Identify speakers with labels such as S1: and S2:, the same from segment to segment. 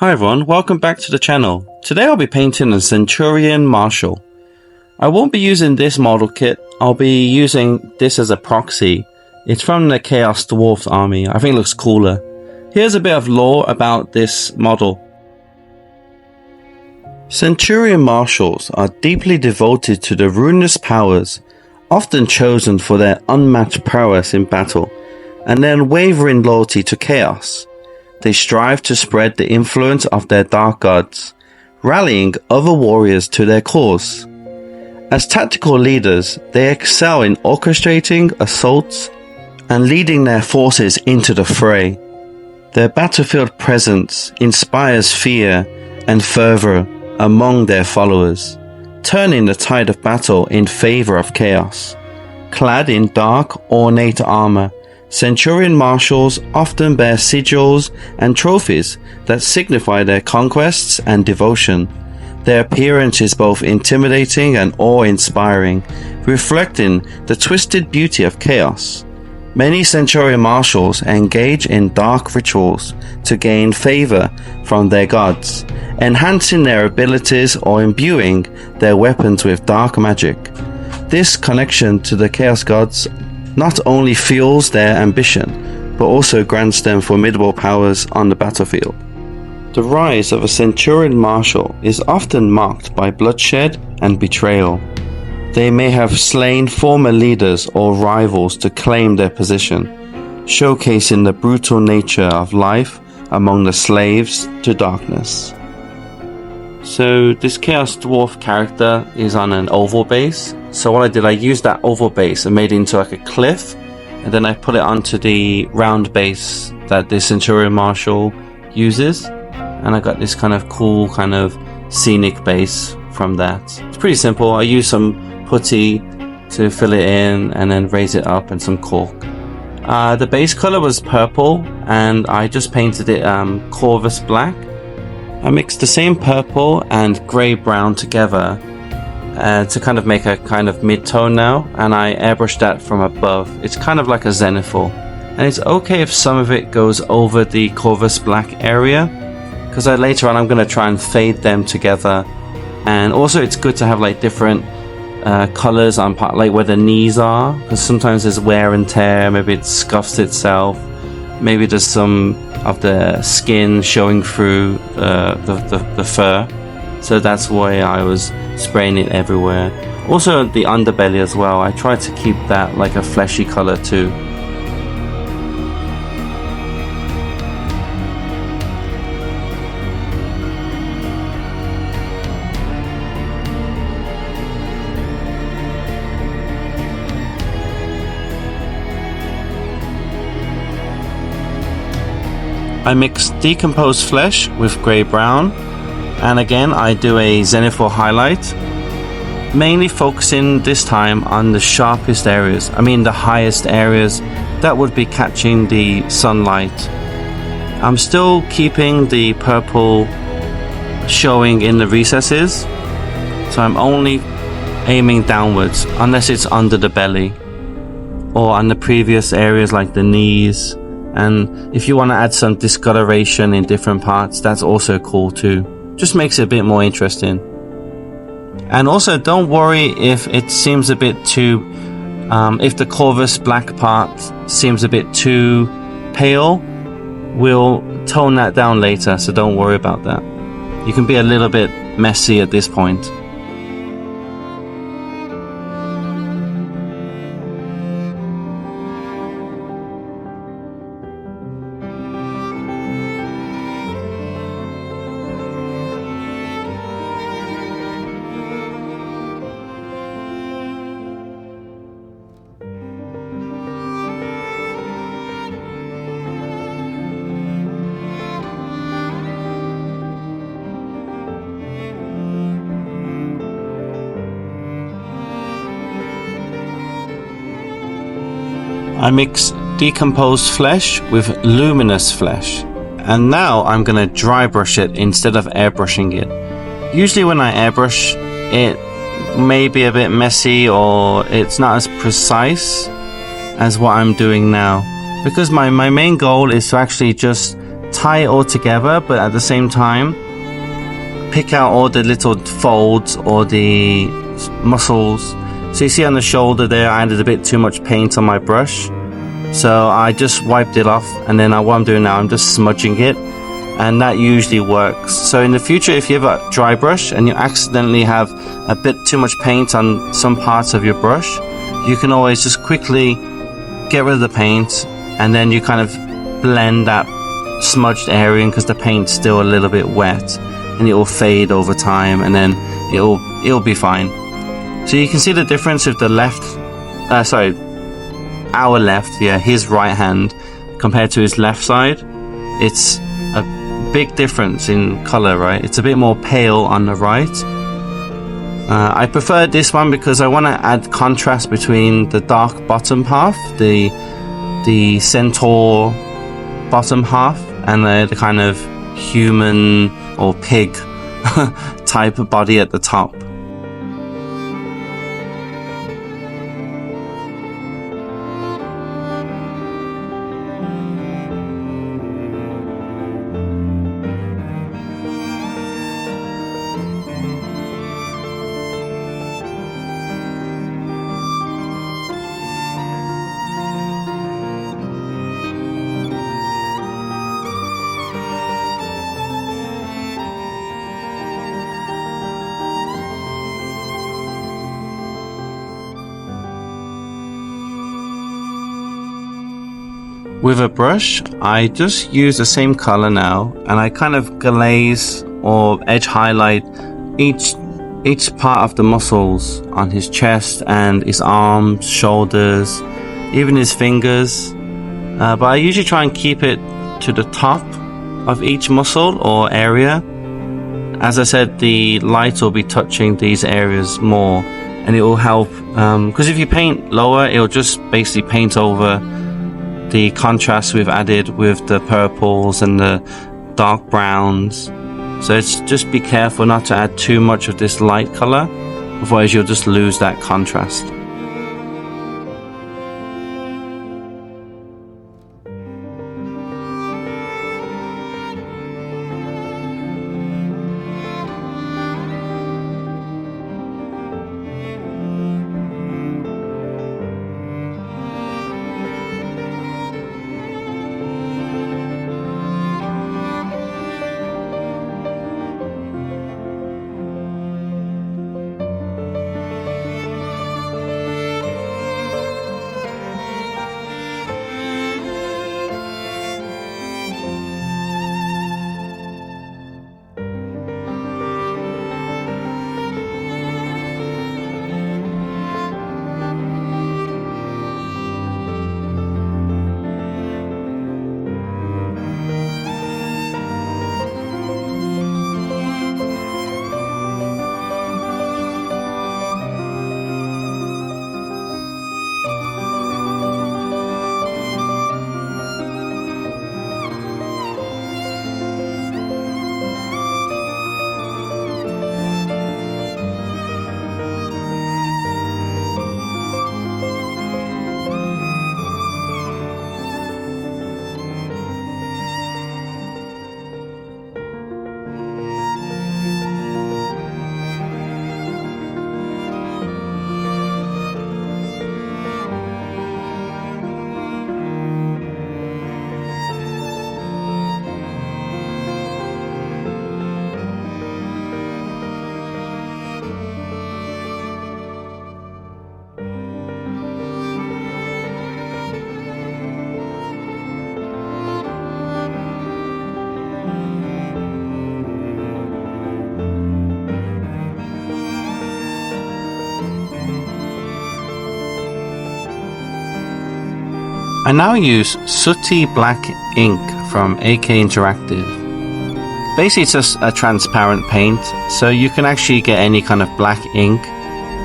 S1: Hi everyone, welcome back to the channel. Today I'll be painting a Centaurian Marshal. I won't be using this model kit, I'll be using this as a proxy. It's from the Chaos Dwarves army, I think it looks cooler. Here's a bit of lore about this model. Centaurian Marshals are deeply devoted to the ruinous powers, often chosen for their unmatched prowess in battle, and their unwavering loyalty to chaos. They strive to spread the influence of their dark gods, rallying other warriors to their cause. As tactical leaders, they excel in orchestrating assaults and leading their forces into the fray. Their battlefield presence inspires fear and fervor among their followers, turning the tide of battle in favor of chaos. Clad in dark, ornate armor, Centaurian Marshals often bear sigils and trophies that signify their conquests and devotion. Their appearance is both intimidating and awe-inspiring, reflecting the twisted beauty of chaos. Many Centaurian Marshals engage in dark rituals to gain favor from their gods, enhancing their abilities or imbuing their weapons with dark magic. This connection to the chaos gods not only fuels their ambition, but also grants them formidable powers on the battlefield. The rise of a Centaurian Marshal is often marked by bloodshed and betrayal. They may have slain former leaders or rivals to claim their position, showcasing the brutal nature of life among the slaves to darkness. So this Chaos Dwarf character is on an oval base. So what I did, I used that oval base and made it into like a cliff, and then I put it onto the round base that the Centaurian Marshal uses, and I got this kind of cool kind of scenic base from that. It's pretty simple. I used some putty to fill it in and then raise it up and some cork. The base color was purple and I just painted it Corvus black. I mixed the same purple and grey brown together to kind of make a kind of mid-tone now, and I airbrushed that from above. It's kind of like a zenithal, and it's okay if some of it goes over the Corvus black area, because later on I'm going to try and fade them together. And also it's good to have like different colors on part, like where the knees are, because sometimes there's wear and tear, maybe it scuffs itself, maybe there's some of the skin showing through the fur. So that's why I was spraying it everywhere. Also the underbelly as well, I tried to keep that like a fleshy color too. I mix decomposed flesh with grey brown, and again I do a zenithal highlight, mainly focusing this time on the sharpest areas, the highest areas that would be catching the sunlight. I'm still keeping the purple showing in the recesses, so I'm only aiming downwards unless it's under the belly or on the previous areas like the knees. And if you want to add some discoloration in different parts, that's also cool too. Just makes it a bit more interesting. And also don't worry if it seems a bit too if the Corvus black part seems a bit too pale, we'll tone that down later, so don't worry about that. You can be a little bit messy at this point. I mix decomposed flesh with luminous flesh, and now I'm gonna dry brush it instead of airbrushing it. Usually when I airbrush it may be a bit messy or it's not as precise as what I'm doing now, because my main goal is to actually just tie it all together, but at the same time pick out all the little folds or the muscles. So you see on the shoulder there, I added a bit too much paint on my brush, so I just wiped it off, and then what I'm doing now, I'm just smudging it, and that usually works. So in the future, if you have a dry brush and you accidentally have a bit too much paint on some parts of your brush, you can always just quickly get rid of the paint, and then you kind of blend that smudged area in, because the paint's still a little bit wet, and it will fade over time, and then it'll be fine. So you can see the difference with the left, our left, yeah, his right hand compared to his left side. It's a big difference in color, right? It's a bit more pale on the right. I prefer this one because I want to add contrast between the dark bottom half, the centaur bottom half, and the kind of human or pig type of body at the top. With a brush, I just use the same color now, and I kind of glaze or edge highlight each part of the muscles on his chest and his arms, shoulders, even his fingers. But I usually try and keep it to the top of each muscle or area. As I said, the light will be touching these areas more, and it will help, because if you paint lower, it'll just basically paint over the contrast we've added with the purples and the dark browns. So it's just be careful not to add too much of this light color, otherwise you'll just lose that contrast. I now use Sooty Black ink from AK Interactive. Basically it's just a transparent paint, so you can actually get any kind of black ink.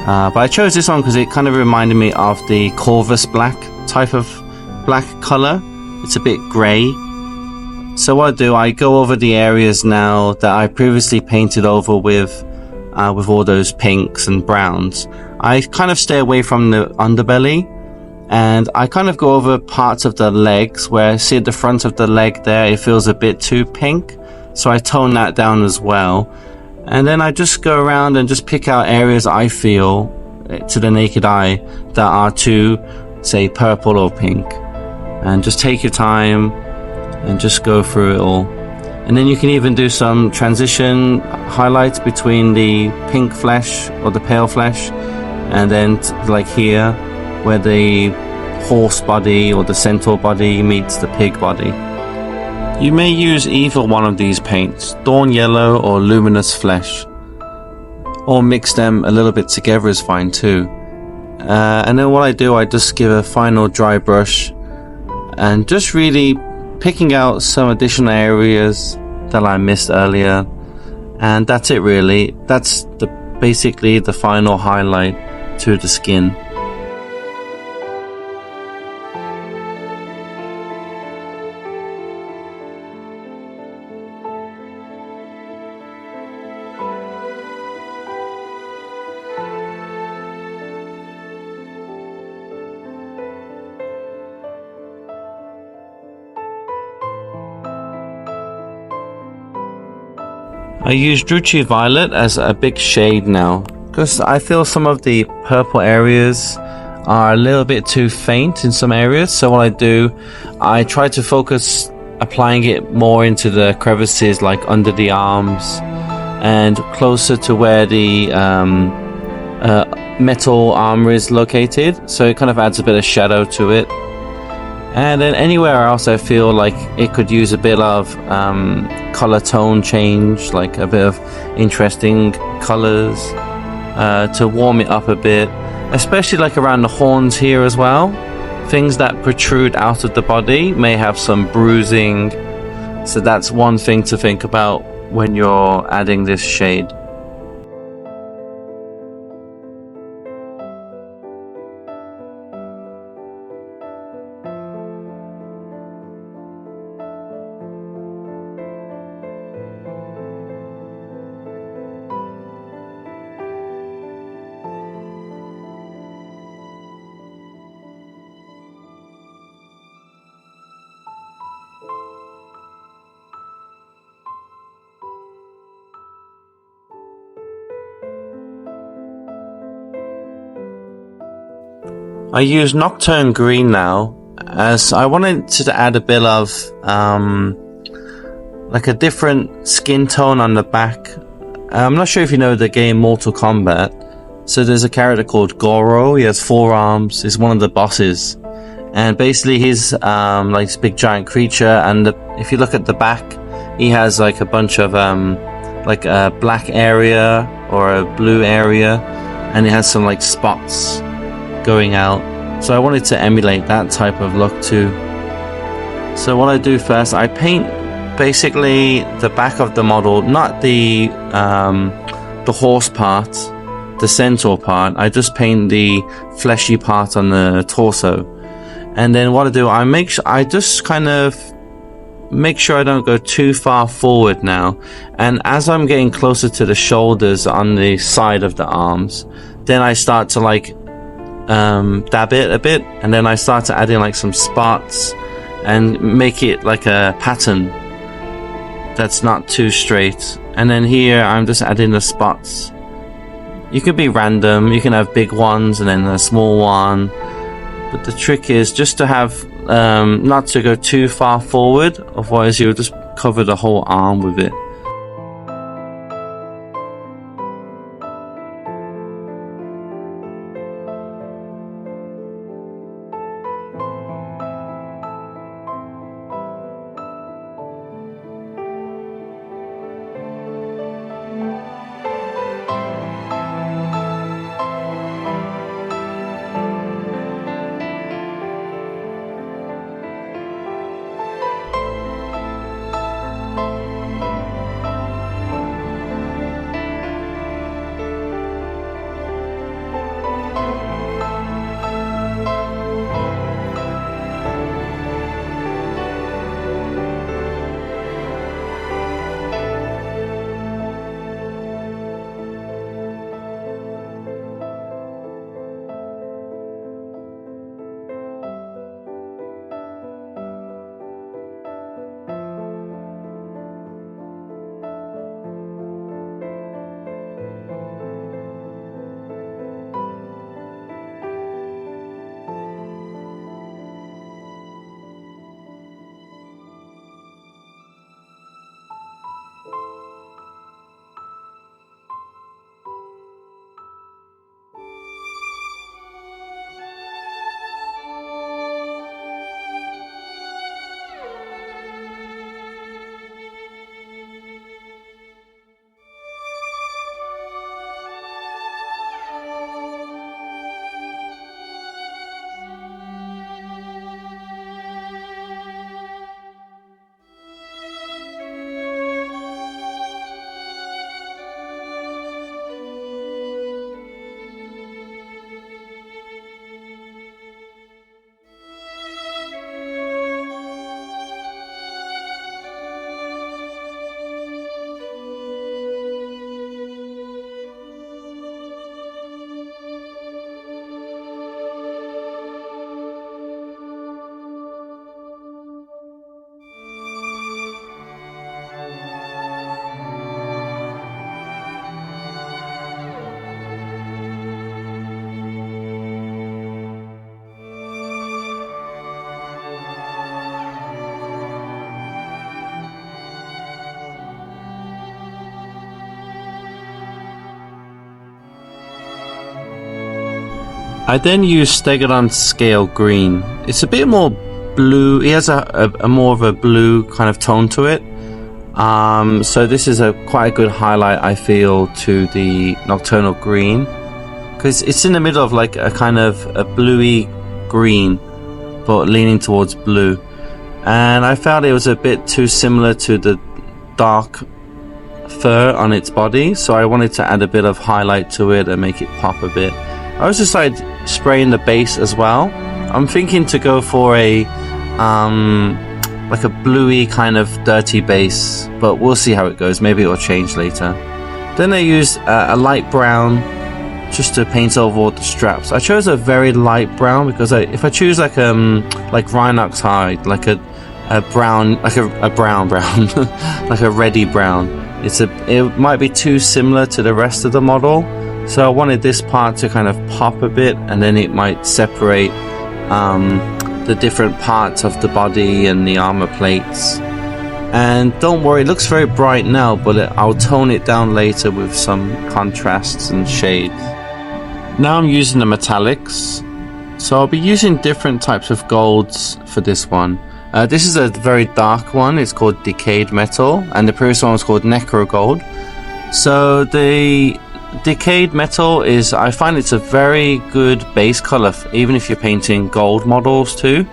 S1: But I chose this one because it kind of reminded me of the Corvus Black type of black color. It's a bit grey. So what I do, I go over the areas now that I previously painted over with all those pinks and browns. I kind of stay away from the underbelly, And I kind of go over parts of the legs where I see at the front of the leg there, it feels a bit too pink. So I tone that down as well. And then I just go around and just pick out areas I feel to the naked eye that are too, say, purple or pink. And just take your time and just go through it all. And then you can even do some transition highlights between the pink flesh or the pale flesh, and then like here where the horse body or the centaur body meets the pig body. You may use either one of these paints, Dawn Yellow or Luminous Flesh, or mix them a little bit together is fine too. And then what I do, I just give a final dry brush and just really picking out some additional areas that I missed earlier, and that's it really. That's basically the final highlight to the skin. I use Druchii Violet as a big shade now, because I feel some of the purple areas are a little bit too faint in some areas. So what I do, I try to focus applying it more into the crevices, like under the arms and closer to where the metal armor is located, so it kind of adds a bit of shadow to it. And then anywhere else I feel like it could use a bit of color tone change, like a bit of interesting colors to warm it up a bit, especially like around the horns here as well. Things that protrude out of the body may have some bruising, so that's one thing to think about when you're adding this shade. I use Nocturne Green now, as I wanted to add a bit of like a different skin tone on the back. I'm not sure if you know the game Mortal Kombat. So there's a character called Goro. He has 4 arms. He's one of the bosses, and basically he's like this big giant creature. And if you look at the back, he has like a bunch of like a black area or a blue area, and it has some like spots going out. So I wanted to emulate that type of look too. So what I do first, I paint basically the back of the model, not the horse part, the centaur part. I just paint the fleshy part on the torso. And then what I do, I just kind of make sure I don't go too far forward now. And as I'm getting closer to the shoulders on the side of the arms, then I start to like dab it a bit, and then I start to add in like some spots and make it like a pattern that's not too straight. And then here I'm just adding the spots. You could be random, you can have big ones and then a small one, but the trick is just to have not to go too far forward, otherwise you'll just cover the whole arm with it. I then use Stegodon Scale Green. It's a bit more blue. He has a more of a blue kind of tone to it. So this is quite a good highlight, I feel, to the Nocturnal Green, because it's in the middle of like a kind of a bluey green, but leaning towards blue. And I felt it was a bit too similar to the dark fur on its body, so I wanted to add a bit of highlight to it and make it pop a bit. I also started spraying the base as well. I'm thinking to go for a like a bluey kind of dirty base, but we'll see how it goes. Maybe it will change later. Then I used a light brown just to paint over all the straps. I chose a very light brown because if I choose like Rhinox hide, like a brown, like a brown like a reddy brown, it might be too similar to the rest of the model. So I wanted this part to kind of pop a bit, and then it might separate the different parts of the body and the armor plates. And don't worry, it looks very bright now, but I'll tone it down later with some contrasts and shades. Now I'm using the metallics, so I'll be using different types of golds for this one. This is a very dark one. It's called Decayed Metal, and the previous one was called Necro Gold. So the Decayed Metal is, I find it's a very good base color, even if you're painting gold models too.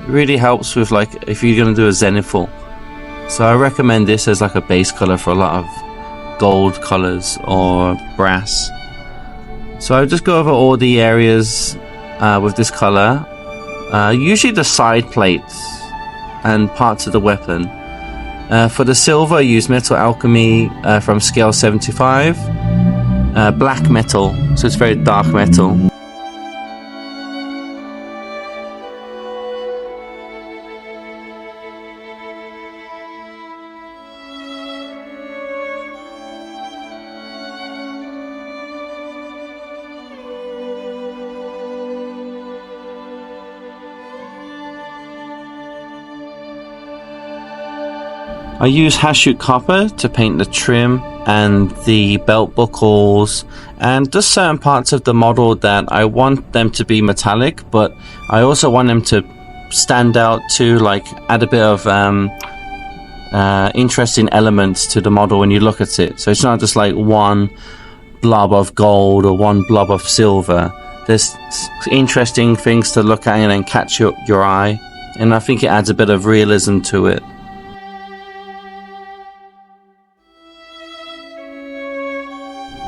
S1: It really helps with like if you're going to do a zenithal. So I recommend this as like a base color for a lot of gold colors or brass. So I'll just go over all the areas with this color. Usually the side plates and parts of the weapon. For the silver I use Metal Alchemy from scale 75. Black metal, so it's very dark metal. I use Hashut Copper to paint the trim and the belt buckles and just certain parts of the model that I want them to be metallic, but I also want them to stand out to like add a bit of interesting elements to the model when you look at it. So it's not just like one blob of gold or one blob of silver. There's interesting things to look at and then catch your eye, and I think it adds a bit of realism to it.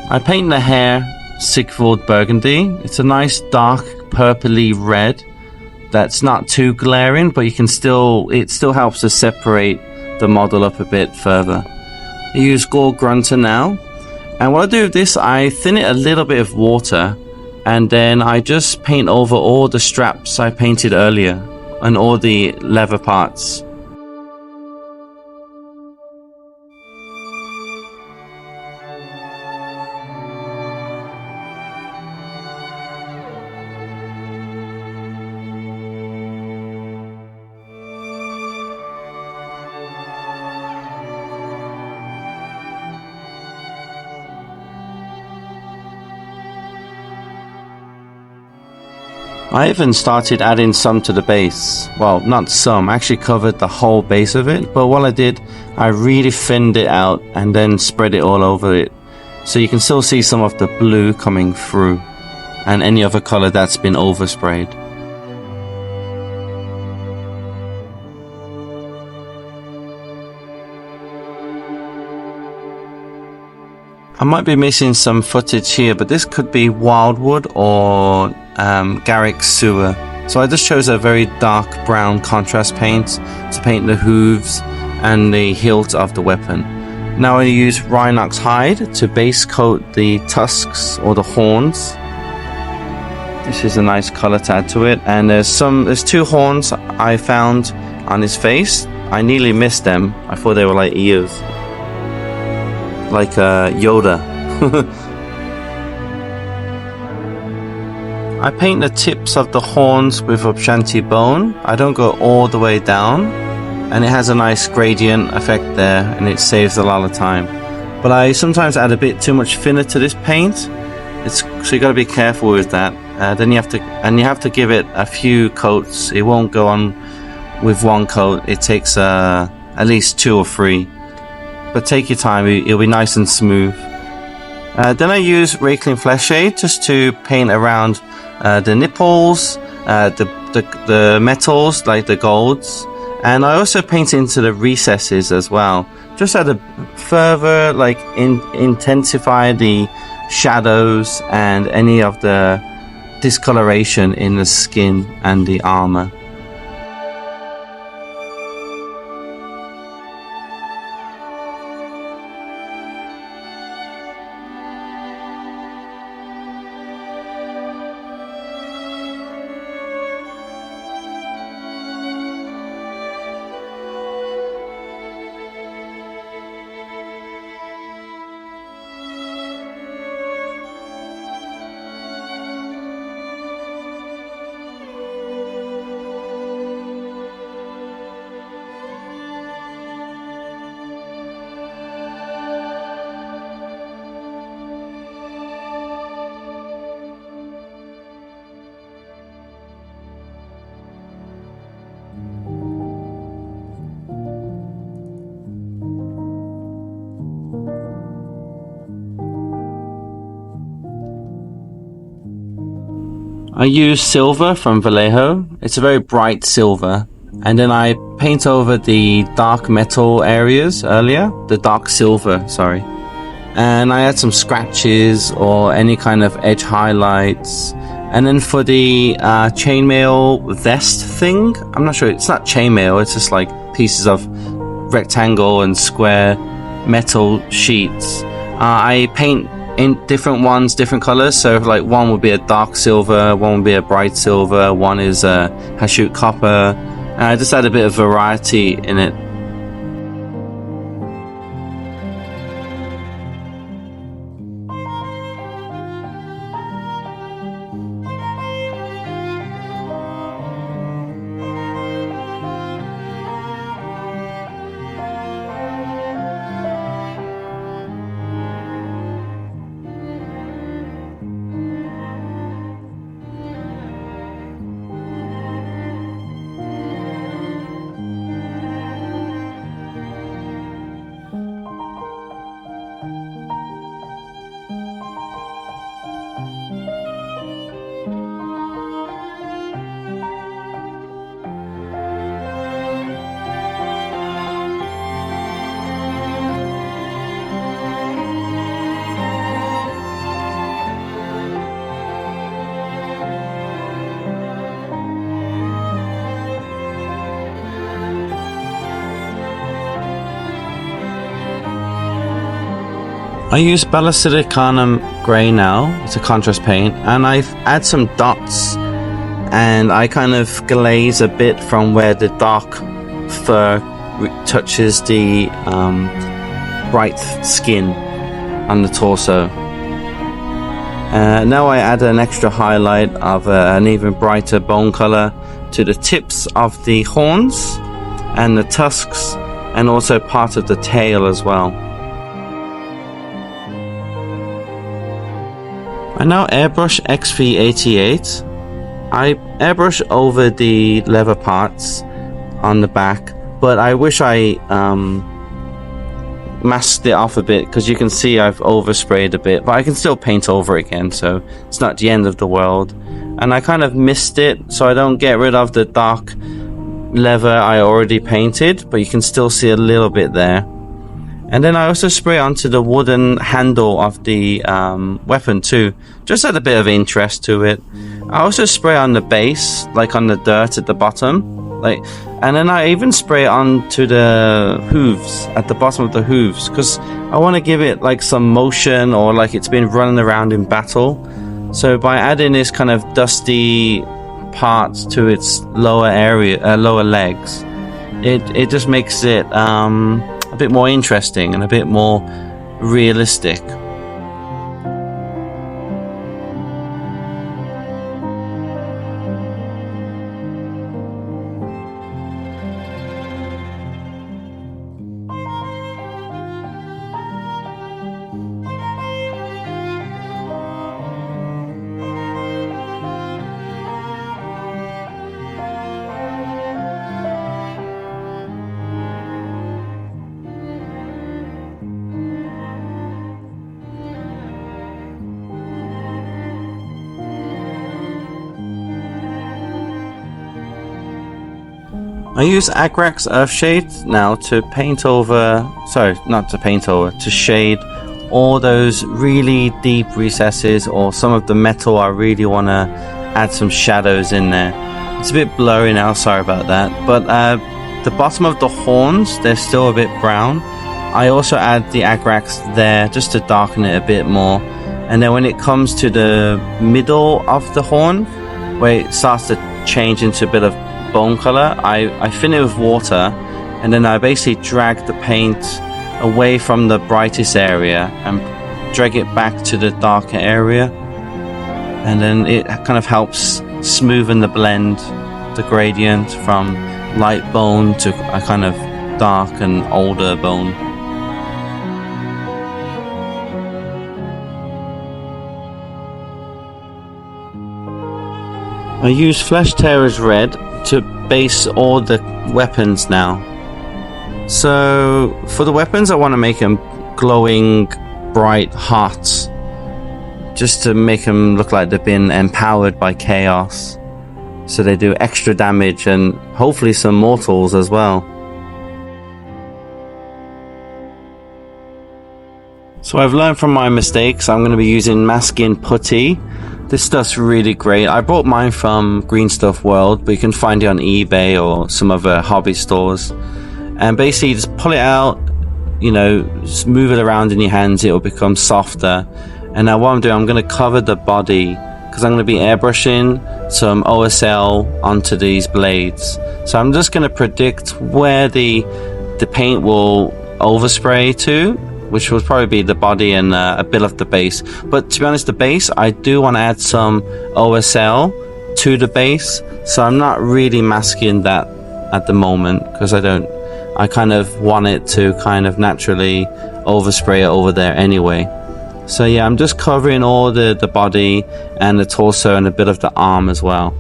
S1: I paint the hair Sigvald Burgundy. It's a nice dark purpley red that's not too glaring, but it still helps to separate the model up a bit further. I use Gore Grunter now, and what I do with this, I thin it a little bit of water, and then I just paint over all the straps I painted earlier and all the leather parts. I even started adding some to the base. Well, not some, I actually covered the whole base of it, but what I did, I really thinned it out and then spread it all over it. So you can still see some of the blue coming through and any other color that's been oversprayed. I might be missing some footage here, but this could be Wildwood or Garrick Sewer. So I just chose a very dark brown contrast paint to paint the hooves and the hilt of the weapon. Now I use Rhinox hide to base coat the tusks or the horns. This is a nice color to add to it, and there's two horns I found on his face. I nearly missed them. I thought they were like ears, like Yoda. I paint the tips of the horns with Obshanti bone. I don't go all the way down, and it has a nice gradient effect there, and it saves a lot of time. But I sometimes add a bit too much thinner to this paint, so you got to be careful with that. Then you have to give it a few coats. It won't go on with one coat. It takes at least 2 or 3. But take your time. It'll be nice and smooth. Then I use Raikling Flesh Shade just to paint around the nipples, the metals like the golds, and I also paint into the recesses as well, just to further like intensify the shadows and any of the discoloration in the skin and the armor. I use silver from Vallejo. It's a very bright silver. And then I paint over the dark metal areas earlier. The dark silver, sorry. And I add some scratches or any kind of edge highlights. And then for the chainmail vest thing, I'm not sure, it's not chainmail, it's just like pieces of rectangle and square metal sheets. I paint in different ones, different colors. So like one would be a dark silver, one would be a bright silver, one is a Hashut copper. I just add a bit of variety in it. I use Balisilicanum Grey now, it's a contrast paint, and I add some dots and I kind of glaze a bit from where the dark fur touches the bright skin on the torso. Now I add an extra highlight of an even brighter bone color to the tips of the horns and the tusks, and also part of the tail as well. I now airbrush XV88. I airbrush over the leather parts on the back, but I wish I masked it off a bit, because you can see I've oversprayed a bit, but I can still paint over again, so it's not the end of the world. And I kind of missed it, so I don't get rid of the dark leather I already painted, but you can still see a little bit there. And then I also spray onto the wooden handle of the weapon too, just add a bit of interest to it. I also spray on the base, like on the dirt at the bottom, and then I even spray onto the hooves, at the bottom of the hooves, because I want to give it like some motion, or like it's been running around in battle. So by adding this kind of dusty part to its lower area, lower legs, it just makes it a bit more interesting and a bit more realistic. I use Agrax Earthshade now to paint over, sorry, not to paint over, to shade all those really deep recesses or some of the metal I really want to add some shadows in there. It's a bit blurry now, sorry about that, but the bottom of the horns, they're still a bit brown. I also add the Agrax there just to darken it a bit more, and then when it comes to the middle of the horn, where it starts to change into a bit of bone color, I thin it with water, and then I basically drag the paint away from the brightest area and drag it back to the darker area, and then it kind of helps smoothen the blend, the gradient from light bone to a kind of dark and older bone. I use Flesh Tearer's Red to base all the weapons now. So for the weapons, I want to make them glowing, bright hearts, just to make them look like they've been empowered by chaos, so they do extra damage and hopefully some mortals as well. So I've learned from my mistakes. I'm going to be using masking putty. This stuff's really great. I bought mine from Green Stuff World, but you can find it on eBay or some other hobby stores. And basically just pull it out, you know, just move it around in your hands, it will become softer. And now what I'm doing, I'm going to cover the body, because I'm going to be airbrushing some OSL onto these blades. So I'm just going to predict where the paint will overspray to, which will probably be the body and a bit of the base. But to be honest, the base, I do want to add some OSL to the base, so I'm not really masking that at the moment, because I kind of want it to kind of naturally overspray it over there anyway. So yeah, I'm just covering all the body and the torso and a bit of the arm as well.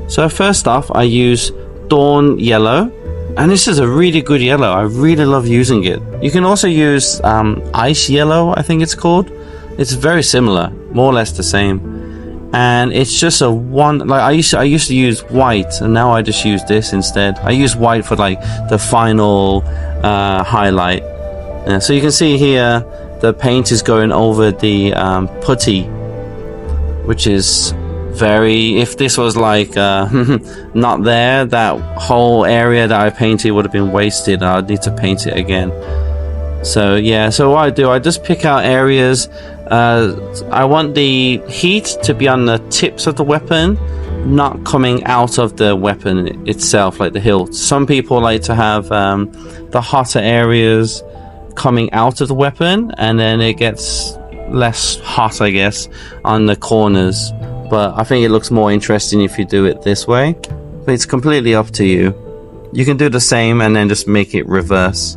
S1: So first off, I use Dawn Yellow, and this is a really good yellow. I really love using it. You can also use Ice Yellow, I think it's called. It's very similar, more or less the same. And it's just a one, like I used to use white, and now I just use this instead. I use white for like the final highlight. So you can see here the paint is going over the putty, which is very, if this was like not there, that whole area that I painted would have been wasted. I'd need to paint it again. So yeah, so what I do, I just pick out areas. I want the heat to be on the tips of the weapon, not coming out of the weapon itself, like the hilt. Some people like to have the hotter areas coming out of the weapon, and then it gets less hot, I guess, on the corners. But I think it looks more interesting if you do it this way. But it's completely up to you. You can do the same and then just make it reverse.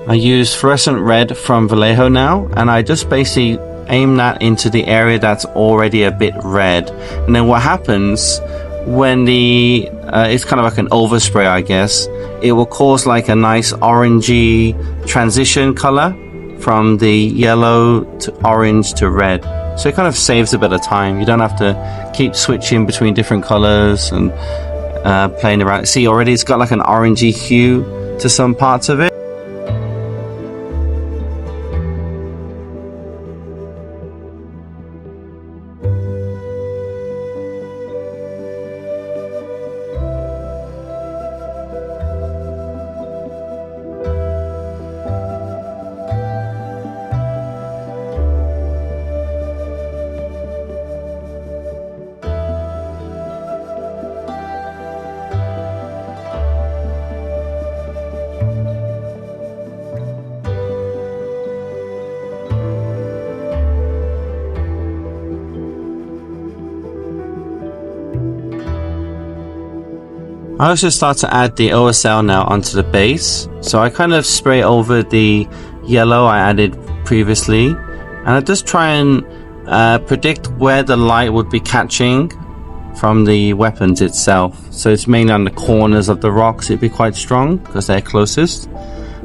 S1: I use fluorescent red from Vallejo now, and I just basically aim that into the area that's already a bit red. And then what happens when it's kind of like an overspray, I guess, it will cause like a nice orangey transition color from the yellow to orange to red. So it kind of saves a bit of time. You don't have to keep switching between different colors and playing around. See, already it's got like an orangey hue to some parts of it. I also start to add the OSL now onto the base. So I kind of spray over the yellow I added previously, and I just try and predict where the light would be catching from the weapons itself. So it's mainly on the corners of the rocks. It'd be quite strong because they're closest.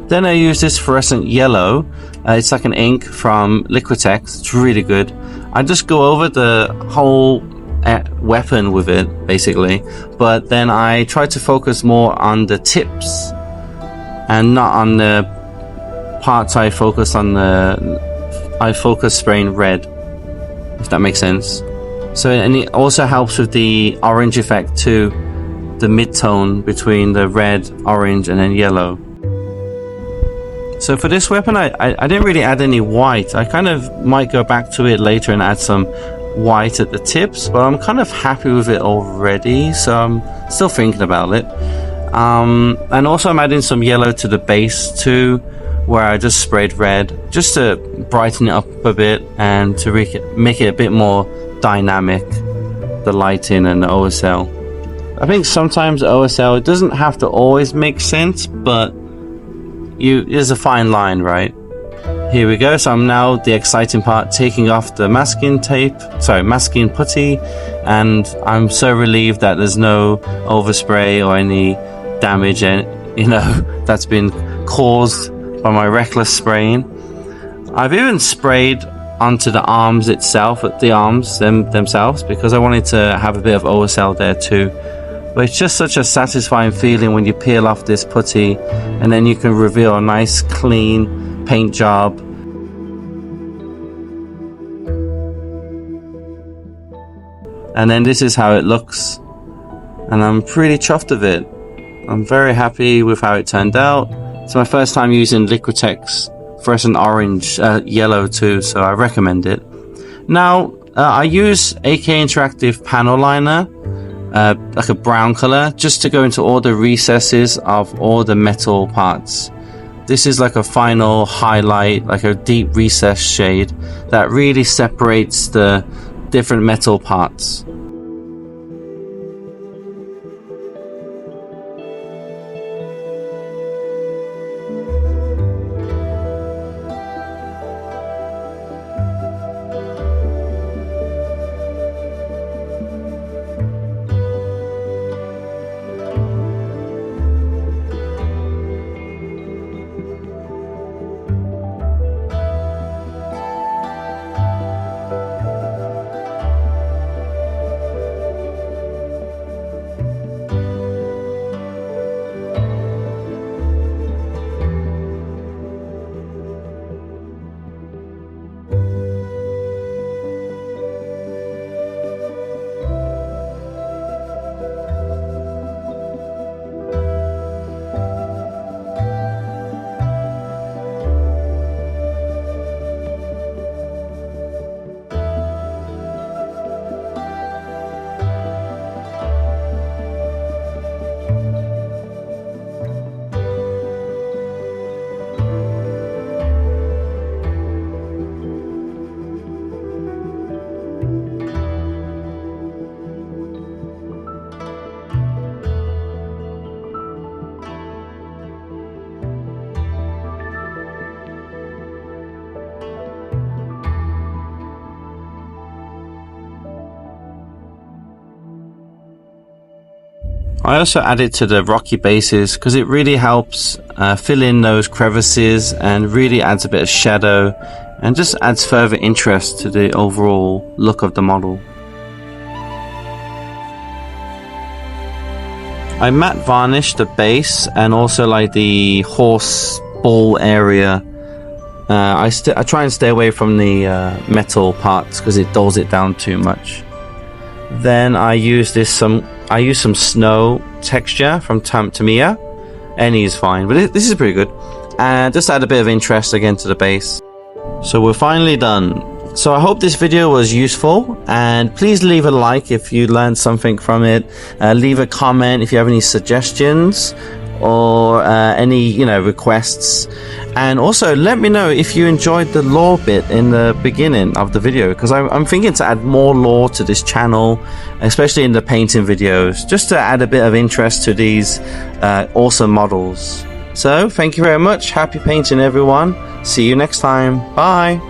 S1: Then I use this fluorescent yellow. It's like an ink from Liquitex. It's really good. I just go over the whole weapon with it, basically, but then I try to focus more on the tips and not on the parts. I focus spraying red, if that makes sense. So, and it also helps with the orange effect too, the mid-tone between the red, orange, and then yellow. So for this weapon, I didn't really add any white. I kind of might go back to it later and add some white at the tips, but I'm kind of happy with it already, so I'm still thinking about it. And also I'm adding some yellow to the base too, where I just sprayed red, just to brighten it up a bit and to make it a bit more dynamic, the lighting and the OSL. I think sometimes OSL, it doesn't have to always make sense, but there's a fine line, right? Here we go. So I'm now the exciting part, taking off the masking putty, and I'm so relieved that there's no overspray or any damage, and that's been caused by my reckless spraying. I've even sprayed onto the arms itself, at the arms themselves, because I wanted to have a bit of OSL there too. But it's just such a satisfying feeling when you peel off this putty and then you can reveal a nice clean paint job. And then this is how it looks, and I'm pretty chuffed of it. I'm very happy with how it turned out. It's my first time using Liquitex fluorescent orange, yellow too, so I recommend it. Now I use AK Interactive panel liner, like a brown color, just to go into all the recesses of all the metal parts. This is like a final highlight, like a deep recess shade that really separates the different metal parts. I also added to the rocky bases because it really helps fill in those crevices and really adds a bit of shadow and just adds further interest to the overall look of the model. I matte varnished the base and also like the horse ball area. I try and stay away from the metal parts because it dulls it down too much. Then I use some snow texture from Tamiya. Any is fine, but this is pretty good. And just add a bit of interest again to the base. So we're finally done. So I hope this video was useful, and please leave a like if you learned something from it. Leave a comment if you have any suggestions or any requests, and also let me know if you enjoyed the lore bit in the beginning of the video, because I'm thinking to add more lore to this channel, especially in the painting videos, just to add a bit of interest to these awesome models. So thank you very much. Happy painting, everyone. See you next time. Bye.